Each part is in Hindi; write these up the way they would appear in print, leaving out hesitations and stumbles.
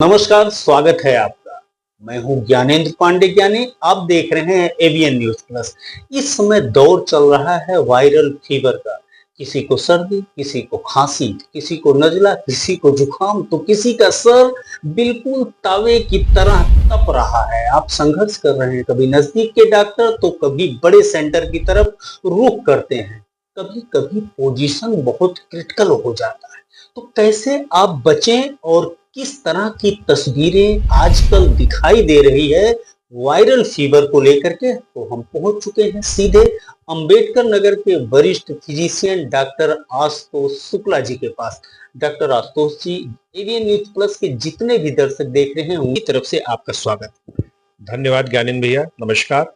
नमस्कार, स्वागत है आपका। मैं हूं ज्ञानेंद्र पांडे ज्ञानी। आप देख रहे हैं एवीएन न्यूज प्लस। इस समय दौर चल रहा है वायरल फीवर का। किसी को सर्दी, किसी को खांसी, किसी को नजला, किसी को जुकाम, तो किसी का सर बिल्कुल तवे की तरह तप रहा है। आप संघर्ष कर रहे हैं, कभी नजदीक के डॉक्टर तो कभी बड़े सेंटर की तरफ रुख करते हैं। कभी कभी पोजीशन बहुत क्रिटिकल हो जाता है। तो कैसे आप बचें और किस तरह की तस्वीरें आजकल दिखाई दे रही है वायरल फीवर को लेकर के, तो हम पहुंच चुके हैं सीधे अंबेडकर नगर के वरिष्ठ फिजिशियन डॉक्टर आशुतोष शुक्ला जी के पास। डॉक्टर आशुतोष जी, एवीएन न्यूज प्लस के जितने भी दर्शक देख रहे हैं उनकी तरफ से आपका स्वागत। धन्यवाद ज्ञानेंद्र भैया, नमस्कार।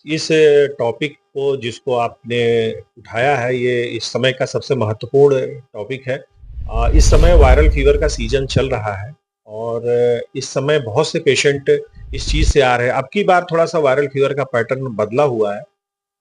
इस टॉपिक को जिसको आपने उठाया है, ये इस समय का सबसे महत्वपूर्ण टॉपिक है। इस समय वायरल फीवर का सीजन चल रहा है और इस समय बहुत से पेशेंट इस चीज़ से आ रहे हैं। अब की बार थोड़ा सा वायरल फीवर का पैटर्न बदला हुआ है।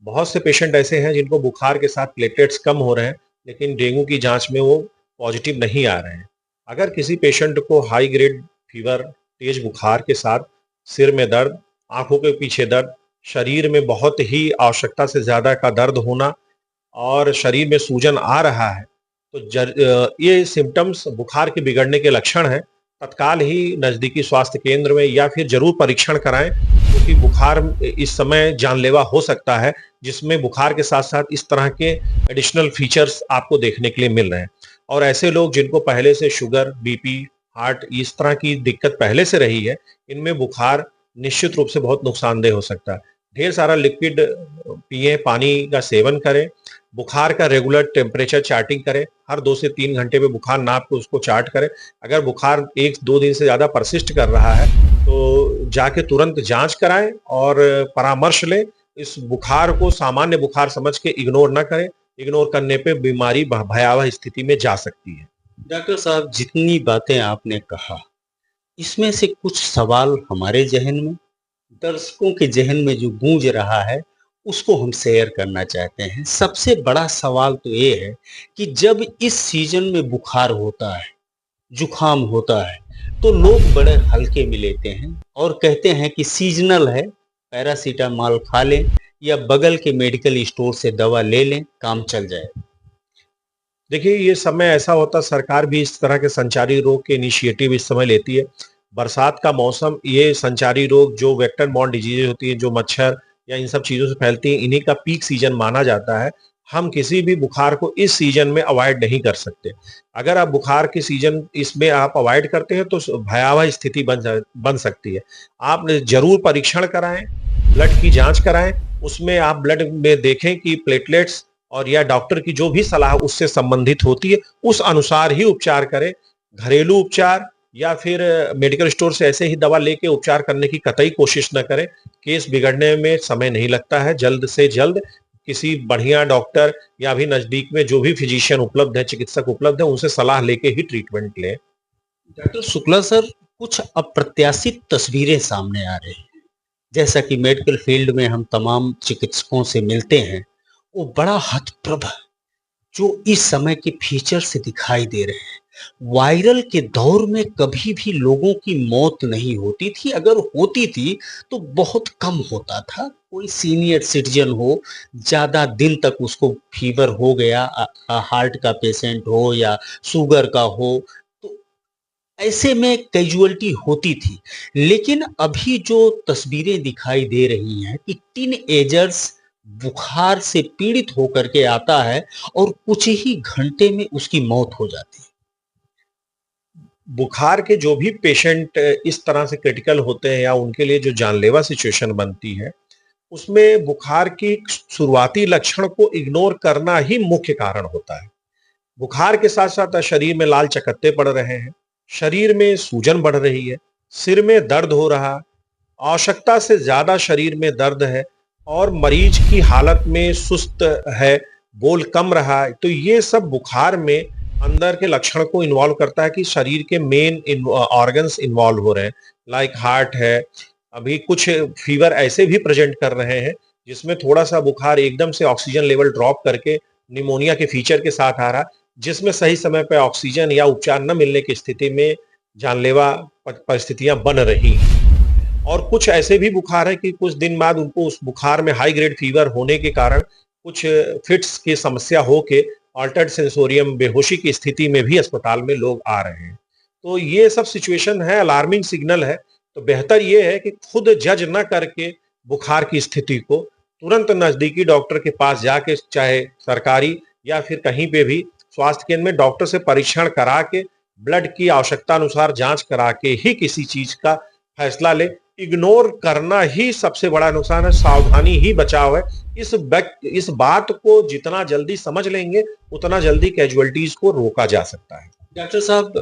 बहुत से पेशेंट ऐसे हैं जिनको बुखार के साथ प्लेटलेट्स कम हो रहे हैं, लेकिन डेंगू की जांच में वो पॉजिटिव नहीं आ रहे हैं। अगर किसी पेशेंट को हाई ग्रेड फीवर, तेज बुखार के साथ सिर में दर्द, आंखों के पीछे दर्द, शरीर में बहुत ही आवश्यकता से ज़्यादा का दर्द होना और शरीर में सूजन आ रहा है, तो ये सिम्टम्स बुखार के बिगड़ने के लक्षण हैं। तत्काल ही नज़दीकी स्वास्थ्य केंद्र में या फिर जरूर परीक्षण कराएं, क्योंकि बुखार इस समय जानलेवा हो सकता है, जिसमें बुखार के साथ साथ इस तरह के एडिशनल फीचर्स आपको देखने के लिए मिल रहे हैं। और ऐसे लोग जिनको पहले से शुगर, बीपी, हार्ट, इस तरह की दिक्कत पहले से रही है, इनमें बुखार निश्चित रूप से बहुत नुकसानदेह हो सकता है। ढेर सारा लिक्विड पिए, पानी का सेवन करें, बुखार का रेगुलर टेम्परेचर चार्टिंग करें, हर 2 से 3 घंटे में बुखार नाप के उसको चार्ट करें। अगर बुखार 1-2 दिन से ज़्यादा परसिस्ट कर रहा है तो जाके तुरंत जांच कराएं और परामर्श लें। इस बुखार को सामान्य बुखार समझ के इग्नोर ना करें। इग्नोर करने पे बीमारी भयावह स्थिति में जा सकती है। डॉक्टर साहब, जितनी बातें आपने कहा, इसमें से कुछ सवाल हमारे जहन में, दर्शकों के जहन में जो गूंज रहा है, उसको हम शेयर करना चाहते हैं। सबसे बड़ा सवाल तो ये है कि जब इस सीजन में बुखार होता है, जुकाम होता है, तो लोग बड़े हल्के में लेते हैं और कहते हैं कि सीजनल है, पैरासीटामॉल खा लें या बगल के मेडिकल स्टोर से दवा ले लें, काम चल जाए। देखिए, ये समय ऐसा होता, सरकार भी इस तरह के संचारी रोग के इनिशिएटिव इस समय लेती है। बरसात का मौसम, ये संचारी रोग जो वेक्टर बॉर्न डिजीज होती है, जो मच्छर या इन सब चीज़ों से फैलती हैं, इन्हीं का पीक सीजन माना जाता है। हम किसी भी बुखार को इस सीजन में अवॉइड नहीं कर सकते। अगर आप बुखार के सीजन इसमें आप अवॉइड करते हैं तो भयावह स्थिति बन सकती है। आप जरूर परीक्षण कराएं, ब्लड की जांच कराएं, उसमें आप ब्लड में देखें कि प्लेटलेट्स और या डॉक्टर की जो भी सलाह उससे संबंधित होती है, उस अनुसार ही उपचार करें। घरेलू उपचार या फिर मेडिकल स्टोर से ऐसे ही दवा लेके उपचार करने की कतई कोशिश न करें। केस बिगड़ने में समय नहीं लगता है। जल्द से जल्द किसी बढ़िया डॉक्टर या भी नजदीक में जो भी फिजिशियन उपलब्ध है, चिकित्सक उपलब्ध है, उनसे सलाह लेके ही ट्रीटमेंट लें। डॉक्टर शुक्ला सर, कुछ अप्रत्याशित तस्वीरें सामने आ रही हैं। जैसा कि मेडिकल फील्ड में हम तमाम चिकित्सकों से मिलते हैं, वो बड़ा हतप्रभ है जो इस समय के फीचर से दिखाई दे रहे हैं। वायरल के दौर में कभी भी लोगों की मौत नहीं होती थी, अगर होती थी तो बहुत कम होता था। कोई सीनियर सिटीजन हो, ज्यादा दिन तक उसको फीवर हो गया, हार्ट का पेशेंट हो या शुगर का हो, तो ऐसे में कैजुअलिटी होती थी। लेकिन अभी जो तस्वीरें दिखाई दे रही हैं कि टीन एजर्स बुखार से पीड़ित होकर के आता है और कुछ ही घंटे में उसकी मौत हो जाती है। बुखार के जो भी पेशेंट इस तरह से क्रिटिकल होते हैं या उनके लिए जो जानलेवा सिचुएशन बनती है, उसमें बुखार की शुरुआती लक्षण को इग्नोर करना ही मुख्य कारण होता है। बुखार के साथ साथ शरीर में लाल चकत्ते पड़ रहे हैं, शरीर में सूजन बढ़ रही है, सिर में दर्द हो रहा, आवश्यकता से ज्यादा शरीर में दर्द है और मरीज की हालत में सुस्त है, बोल कम रहा है, तो ये सब बुखार में अंदर के लक्षण को इन्वॉल्व करता है कि शरीर के मेन ऑर्गन्स इन्वॉल्व हो रहे हैं, लाइक हार्ट है। अभी कुछ फीवर ऐसे भी प्रेजेंट कर रहे हैं जिसमें थोड़ा सा बुखार एकदम से ऑक्सीजन लेवल ड्रॉप करके निमोनिया के फीचर के साथ आ रहा, जिसमें सही समय पर ऑक्सीजन या उपचार न मिलने की स्थिति में जानलेवा परिस्थितियां बन रही हैं। और कुछ ऐसे भी बुखार है कि कुछ दिन बाद उनको उस बुखार में हाई ग्रेड फीवर होने के कारण कुछ फिट्स की समस्या हो के ऑल्टर्ड सेंसोरियम बेहोशी की स्थिति में भी अस्पताल में लोग आ रहे हैं। तो ये सब सिचुएशन है, अलार्मिंग सिग्नल है। तो बेहतर ये है कि खुद जज न करके बुखार की स्थिति को तुरंत नजदीकी डॉक्टर के पास जाके, चाहे सरकारी या फिर कहीं पे भी स्वास्थ्य केंद्र में डॉक्टर से परीक्षण करा के, ब्लड की आवश्यकता अनुसार जांच करा के ही किसी चीज का फैसला ले। इग्नोर करना ही सबसे बड़ा नुकसान है, सावधानी ही बचाव है। इस बात को जितना जल्दी समझ लेंगे उतना जल्दी कैजुअलिटीज को रोका जा सकता है। डॉक्टर साहब,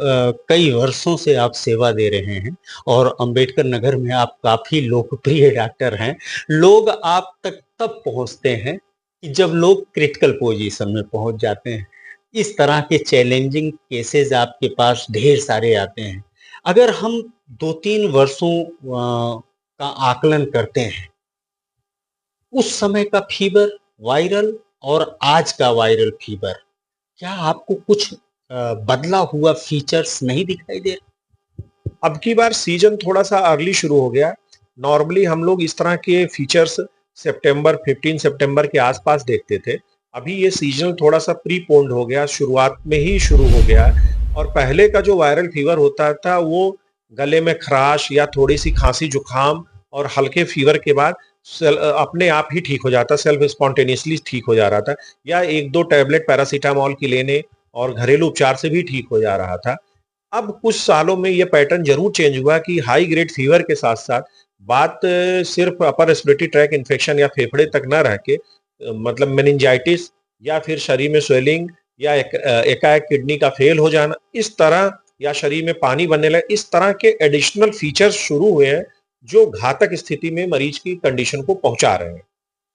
कई वर्षों से आप सेवा दे रहे हैं और अंबेडकर नगर में आप काफी लोकप्रिय डॉक्टर हैं। लोग आप तक तब पहुंचते हैं कि जब लोग क्रिटिकल पोजीशन में पहुंच जाते हैं। इस तरह के चैलेंजिंग केसेस आपके पास ढेर सारे आते हैं। अगर हम 2-3 वर्षों का आकलन करते हैं, उस समय का फीवर वायरल और आज का वायरल फीवर, क्या आपको कुछ बदला हुआ फीचर्स नहीं दिखाई दे रहे? अब की बार सीजन थोड़ा सा अर्ली शुरू हो गया। नॉर्मली हम लोग इस तरह के फीचर्स सितंबर 15 सितंबर के आसपास देखते थे। अभी ये सीजन थोड़ा सा प्रीपोन्ड हो गया, शुरुआत में ही शुरू हो गया है। और पहले का जो वायरल फीवर होता था वो गले में खराश या थोड़ी सी खांसी जुकाम और हल्के फीवर के बाद अपने आप ही ठीक हो जाता, सेल्फ स्पॉन्टेनियसली ठीक हो जा रहा था, या एक दो टैबलेट पैरासीटामोल की लेने और घरेलू उपचार से भी ठीक हो जा रहा था। अब कुछ सालों में ये पैटर्न जरूर चेंज हुआ कि हाई ग्रेड फीवर के साथ साथ बात सिर्फ अपर रेस्पिरेटरी ट्रैक इन्फेक्शन या फेफड़े तक न रह के मतलब मेनिंजाइटिस या फिर शरीर में स्वेलिंग या एकाएक किडनी का फेल हो जाना, इस तरह, या शरीर में पानी बनने लगे, इस तरह के एडिशनल फीचर्स शुरू हुए हैं जो घातक स्थिति में मरीज की कंडीशन को पहुंचा रहे हैं।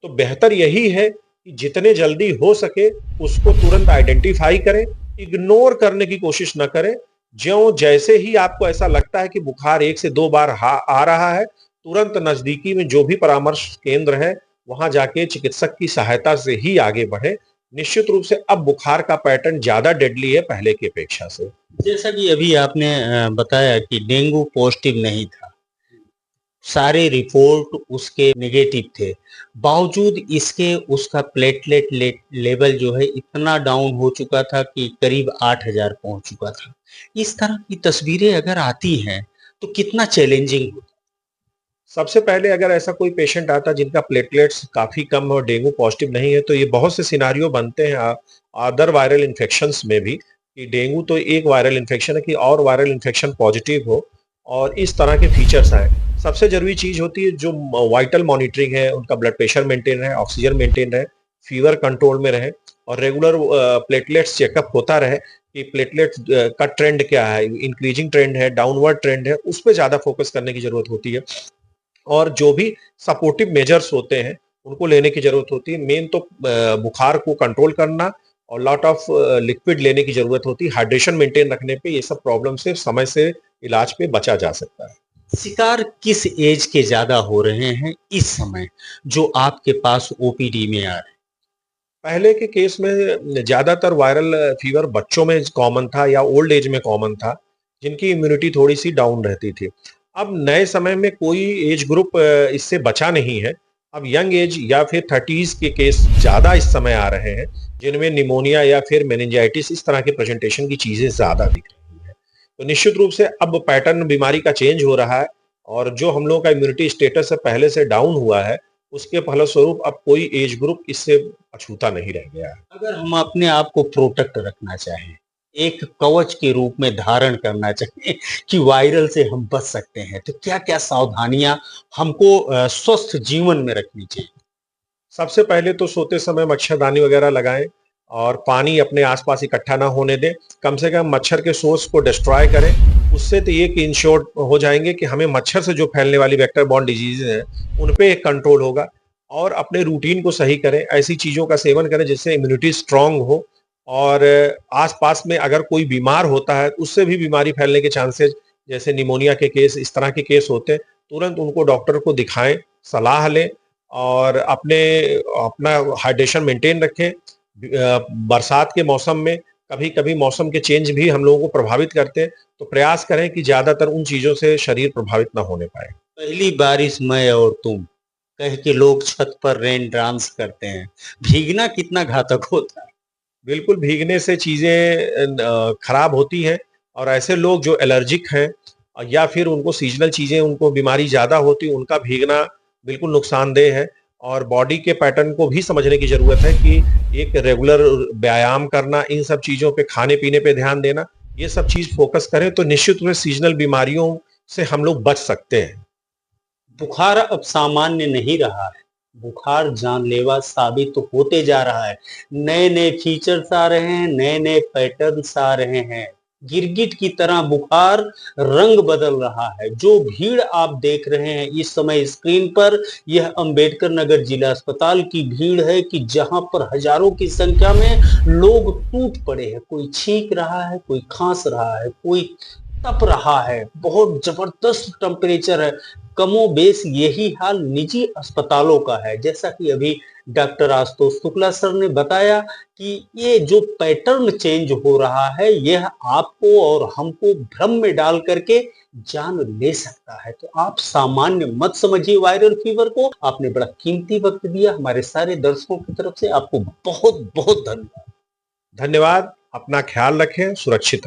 तो बेहतर यही है कि जितने जल्दी हो सके उसको तुरंत आइडेंटिफाई करें, इग्नोर करने की कोशिश न करें। ज्यों जैसे ही आपको ऐसा लगता है कि बुखार 1 से 2 बार आ रहा है, तुरंत नजदीकी में जो भी परामर्श केंद्र है वहां जाके चिकित्सक की सहायता से ही आगे बढ़े। निश्चित रूप से अब बुखार का पैटर्न ज्यादा डेडली है पहले की अपेक्षा से। जैसा कि अभी आपने बताया कि डेंगू पॉजिटिव नहीं था, सारे रिपोर्ट उसके नेगेटिव थे, बावजूद इसके उसका प्लेटलेट लेवल जो है इतना डाउन हो चुका था कि करीब 8,000 पहुंच चुका था। इस तरह की तस्वीरें अगर आती हैं तो कितना चैलेंजिंग होता सबसे पहले अगर ऐसा कोई पेशेंट आता जिनका प्लेटलेट्स काफी कम और डेंगू पॉजिटिव नहीं है, तो ये बहुत से सिनारियो बनते हैं अदर वायरल इन्फेक्शंस में भी, कि डेंगू तो एक वायरल इन्फेक्शन है कि और वायरल इन्फेक्शन पॉजिटिव हो और इस तरह के फीचर्स आए। सबसे जरूरी चीज होती है जो वाइटल मॉनिटरिंग है, उनका ब्लड प्रेशर मेंटेन रहे, ऑक्सीजन मेंटेन रहे, फीवर कंट्रोल में रहे और रेगुलर प्लेटलेट्स चेकअप होता रहे कि प्लेटलेट का ट्रेंड क्या है, इंक्रीजिंग ट्रेंड है, डाउनवर्ड ट्रेंड है, उस पर ज्यादा फोकस करने की जरूरत होती है। और जो भी सपोर्टिव मेजर्स होते हैं उनको लेने की जरूरत होती है। मेन तो बुखार को कंट्रोल करना और लॉट ऑफ लिक्विड लेने की जरूरत होती है। हाइड्रेशन मेंटेन रखने पे ये सब प्रॉब्लम से समय से इलाज पे बचा जा सकता है। शिकार किस एज के ज्यादा हो रहे हैं इस समय जो आपके पास ओपीडी में आ रहे हैं? पहले के केस में ज्यादातर वायरल फीवर बच्चों में कॉमन था या ओल्ड एज में कॉमन था, जिनकी इम्यूनिटी थोड़ी सी डाउन रहती थी। अब नए समय में कोई एज ग्रुप इससे बचा नहीं है। अब यंग एज या फिर 30s के केस ज्यादा इस समय आ रहे हैं, जिनमें निमोनिया या फिर मेनिंजाइटिस इस तरह के प्रेजेंटेशन की चीजें ज्यादा दिख रही है। तो निश्चित रूप से अब पैटर्न बीमारी का चेंज हो रहा है और जो हम लोगों का इम्यूनिटी स्टेटस है पहले से डाउन हुआ है, उसके फलस्वरूप अब कोई एज ग्रुप इससे अछूता नहीं रह गया है। अगर हम अपने आप को प्रोटेक्ट रखना चाहें, एक कवच के रूप में धारण करना चाहें कि वायरल से हम बच सकते हैं, तो क्या क्या सावधानियां हमको स्वस्थ जीवन में रखनी चाहिए? सबसे पहले तो सोते समय मच्छरदानी वगैरह लगाएं और पानी अपने आसपास इकट्ठा ना होने दें। कम से कम मच्छर के सोर्स को डिस्ट्रॉय करें। उससे तो ये कि इंश्योर हो जाएंगे कि हमें मच्छर से जो फैलने वाली वेक्टर बॉर्न डिजीज हैं उन पे एक कंट्रोल होगा। और अपने रूटीन को सही करें, ऐसी चीजों का सेवन करें जिससे इम्यूनिटी स्ट्रांग हो। और आसपास में अगर कोई बीमार होता है उससे भी बीमारी फैलने के चांसेस, जैसे निमोनिया के केस, इस तरह के केस होते हैं, तुरंत उनको डॉक्टर को दिखाएं, सलाह लें और अपना हाइड्रेशन मेंटेन रखें। बरसात के मौसम में कभी कभी मौसम के चेंज भी हम लोगों को प्रभावित करते हैं, तो प्रयास करें कि ज्यादातर उन चीजों से शरीर प्रभावित ना होने पाए। पहली बारिश मैं और तुम कह के लोग छत पर रेन डांस करते हैं। भीगना कितना घातक होता है। बिल्कुल, भीगने से चीज़ें खराब होती हैं, और ऐसे लोग जो एलर्जिक हैं या फिर उनको सीज़नल चीज़ें, उनको बीमारी ज़्यादा होती है, उनका भीगना बिल्कुल नुकसानदेह है। और बॉडी के पैटर्न को भी समझने की ज़रूरत है कि एक रेगुलर व्यायाम करना, इन सब चीज़ों पे, खाने-पीने पे ध्यान देना, ये सब चीज़ फ़ोकस करें तो निश्चित रूप से सीज़नल बीमारियों से हम लोग बच सकते हैं। बुखार अब सामान्य नहीं रहा है। बुखार जानलेवा साबित तो होते जा रहा है। नए नए फीचर्स आ रहे हैं, नए नए पैटर्न्स आ रहे हैं। गिरगिट की तरह बुखार रंग बदल रहा है। जो भीड़ आप देख रहे हैं इस समय स्क्रीन पर, यह अंबेडकर नगर जिला अस्पताल की भीड़ है कि जहां पर हजारों की संख्या में लोग टूट पड़े हैं। कोई छींक रहा है, कोई खांस रहा है, कोई तप रहा है। बहुत जबरदस्त टेम्परेचर है। कमोबेश यही हाल निजी अस्पतालों का है। जैसा कि अभी डॉक्टर आशुतोष शुक्ला सर ने बताया कि ये जो पैटर्न चेंज हो रहा है, यह आपको और हमको भ्रम में डाल करके जान ले सकता है। तो आप सामान्य मत समझिए वायरल फीवर को। आपने बड़ा कीमती वक्त दिया। हमारे सारे दर्शकों की तरफ से आपको बहुत बहुत धन्यवाद। धन्यवाद, अपना ख्याल रखें, सुरक्षित रहें।